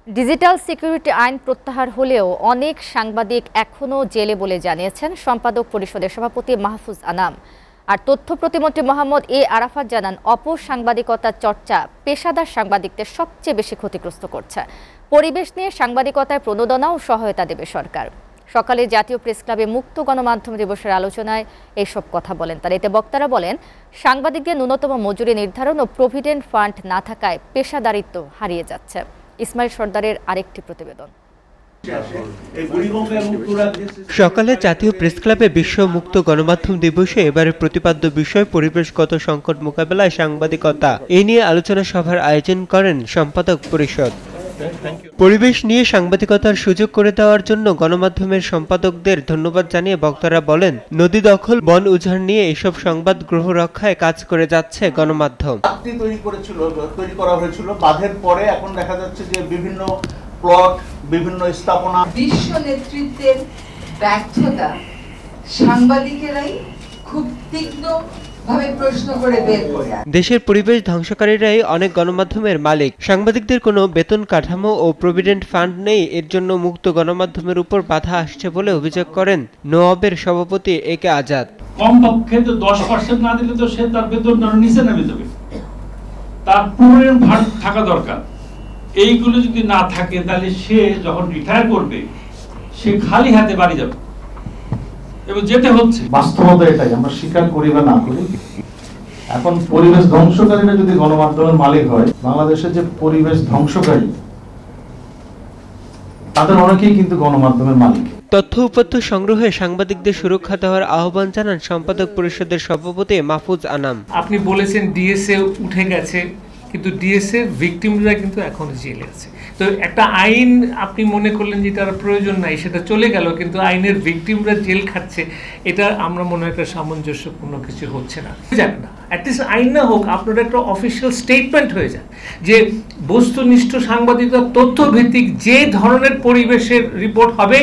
Digital security আইন প্রত্যাহার হলেও অনেক সাংবাদিক এখনও জেলে বলে জানিয়েছেন সম্পাদক পরিষদের সভাপতি মাহফুজ আনাম। আর তথ্য প্রতিমন্ত্রী মোহাম্মদ এ আরাফাত জানান, অপসাংবাদিকতার চর্চা পেশাদার সাংবাদিকদের সবচেয়ে বেশি ক্ষতিগ্রস্ত করছে। পরিবেশ নিয়ে সাংবাদিকতায় প্রণোদনা ও সহায়তা দেবে সরকার। সকালে জাতীয় প্রেস ক্লাবে মুক্ত গণমাধ্যম দিবসের আলোচনায় এইসব কথা বলেন তারা। এতে বক্তারা বলেন, সাংবাদিকদের ন্যূনতম মজুরি নির্ধারণ ও প্রভিডেন্ট ফান্ড না থাকায় পেশাদারিত্ব হারিয়ে যাচ্ছে। ইসমাইল সর্দারের আরেকটি প্রতিবেদন। সকালে জাতীয় প্রেস ক্লাবে বিশ্ব মুক্ত গণমাধ্যম দিবসে এবারের প্রতিপাদ্য বিষয় পরিবেশগত সংকট মোকাবেলায় সাংবাদিকতা, এই নিয়ে আলোচনা সভার আয়োজন করেন সম্পাদক পরিষদ। পরিবেশ নিয়ে সাংবাদিকতার সুযোগ করে দেওয়ার জন্য গণমাধ্যমের সম্পাদকদের ধন্যবাদ জানিয়ে বক্তারা বলেন, নদী দখল, বন উজাড় নিয়ে এসব সংবাদ গ্রহ রক্ষায় কাজ করে যাচ্ছে গণমাধ্যম। তৈরি করা হয়েছিল বাঁধের পরে, এখন দেখা যাচ্ছে যে বিভিন্ন প্লট, বিভিন্ন স্থাপনা। বিশ্ব নেতৃত্বের ব্যর্থতা সাংবাদিকেরাই খুব তীক্ষ্ণ দেশের পরিবেশ ধ্বংসকারীরাই অনেক গণমাধ্যমের মালিক। সাংবাদিকদের কোনো বেতন কাঠামো ও প্রভিডেন্ট ফান্ড নেই, এর জন্য মুক্ত গণমাধ্যমের উপর বাধা আসছে বলে অভিযোগ করেন নোয়াবের সভাপতি এ কে আজাদ। কমপক্ষে তো 10% না দিলে তো সে তার বেতন নিচে নামে যাবে, তার প্রভিডেন্ট ফান্ড থাকা দরকার। এইগুলো যদি না থাকে তাহলে সে যখন রিটায়ার করবে সে খালি হাতে বাড়ি যাবে এবং যেতে হচ্ছে। বাস্তবতা এটাই, আমরা স্বীকার করি বা না করি। এখন পরিবেশ ধ্বংসকারীরা যদি গণমাধ্যমের মালিক হয়, বাংলাদেশের যে পরিবেশ ধ্বংসকারী তাদের অনেকেই কিন্তু গণমাধ্যমের মালিক। তথ্য উপাত্ত সংগ্রহে সাংবাদিকদের সুরক্ষা দেওয়ার আহ্বান জানান সম্পাদক পরিষদের সভাপতি মাহফুজ আনাম। আপনি বলেছেন ডিএসএ উঠে গেছে, কিন্তু ডিএসএ ভিকটিমরা কিন্তু এখন জেলে আছে। তো একটা আইন আপনি মনে করলেন যে তার প্রয়োজন নাই, সেটা চলে গেল, কিন্তু আইনের ভিকটিমরা জেল খাচ্ছে, এটা আমরা মনে হয় একটা সামঞ্জস্যপূর্ণ কিছু হচ্ছে না। যাক না, অ্যাটলিস্ট আইন না হোক, আপনার একটা অফিসিয়াল স্টেটমেন্ট হয়ে যায় যে বস্তুনিষ্ঠ সাংবাদিকতা, তথ্যভিত্তিক যে ধরনের পরিবেশের রিপোর্ট হবে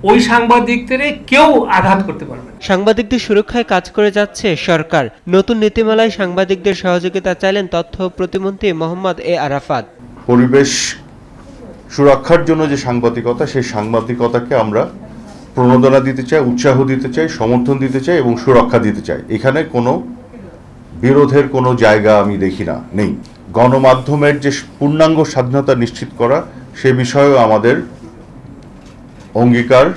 ওই সাংবাদিকদের কেউ আঘাত করতে পারবে না। সাংবাদিকদের সুরক্ষায় কাজ করে যাচ্ছে সরকার। নতুন নীতিমালায় সাংবাদিকদের সহযোগিতা চাইলেন তথ্য প্রতিমন্ত্রী মোহাম্মদ এ আরাফাত। পরিবেশ সুরক্ষার জন্য যে সাংবাদিকতা, সেই সাংবাদিকতাকে আমরা প্রণোদনা দিতে চাই, উৎসাহ দিতে চাই, সমর্থন দিতে চাই এবং সুরক্ষা দিতে চাই। এখানে কোনো বিরোধের কোনো জায়গা আমি দেখি না, নেই। গণমাধ্যমের যে পূর্ণাঙ্গ স্বাধীনতা নিশ্চিত করা, সে বিষয়েও আমাদের অঙ্গীকার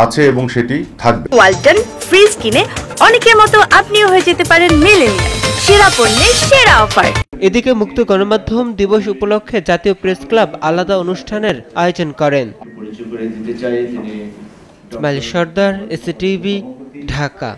আছে এবং সেটি থাকবে। ওয়ালটন ফ্রিজ কিনে অনেকের মতো আপনিও হয়ে যেতে পারেন মিলেনিয়াল, সেরা পণ্যের সেরা অফার। এদিকে মুক্ত গণমাধ্যম দিবস উপলক্ষে জাতীয় প্রেস ক্লাব আলাদা অনুষ্ঠানের আয়োজন করেন। ইসমাইল সর্দার, এসটিভি, ঢাকা।